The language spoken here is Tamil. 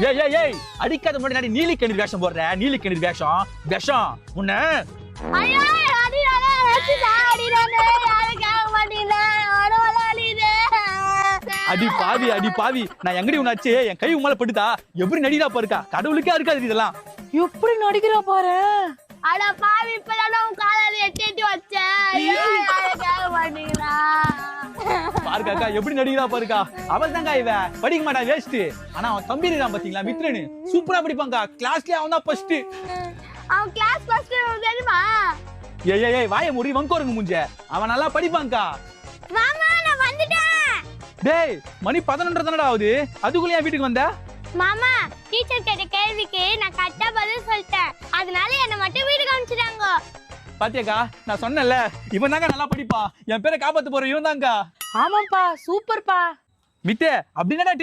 ஏய் ஏய் ஏய் அடிக்காத முன்னாடி நீலி கண்ணீர் வேஷம் போடுற நீலி கண்ணீர் வேஷம் விஷம் உன்ன ஐயோ அடிடானே அடிடானே யாரும் கேட்க மாட்டீங்க அடவல அடிதே அடி பாவி நான் எங்கடி உன்னாச்சு என் கை உமால பட்டுதா எப்படி நடிடா பாருக்கா கடவுளுக்கே இருக்காது இதெல்லாம் எப்படி நடிக்கிறா பாரு அட பாவி இப்பதான் உன் காலால எட்டி வச்சேன் யாரும் கேட்க மாட்டீங்களா பாருக்காக்கா எப்படி நடிக்கிறா பாருக்கா அவள் தாங்க இவ படிக்க மாட்டா வேஸ்ட் ஆனா அவன் தம்பி இருக்கான் பாத்தீங்களா மித்ரனு சூப்பரா படிப்பாங்க கிளாஸ்லயே அவன் தான் ஃபர்ஸ்ட் அவன் கிளாஸ் ஃபர்ஸ்ட் தெரியுமா ஏய் ஏய் வாயை மூடி வங்கோருங்க முஞ்ச அவன் நல்லா படிப்பாங்கக்கா மாமா நான் வந்துட்டேன் டேய் மணி 11:30 தானடா ஆகுது அதுக்குள்ள என் வீட்டுக்கு வந்த மாமா டீச்சர் கேட்ட கேள்விக்கு நான் கரெக்டா பதில் சொல்லிட்டேன் அதனால என்ன மட்டும் வீட்டுக்கு அனுப்பிச்சிட்டாங்க பாத்தியாக்கா நான் சொன்னேன்ல இவன் தாங்க நல்லா படிப்பா என் பேரை காப்பாத்து போற இவன் தாங்க ஆமாப்பா சூப்பர்ப்பா மித்தே அப்படின்னா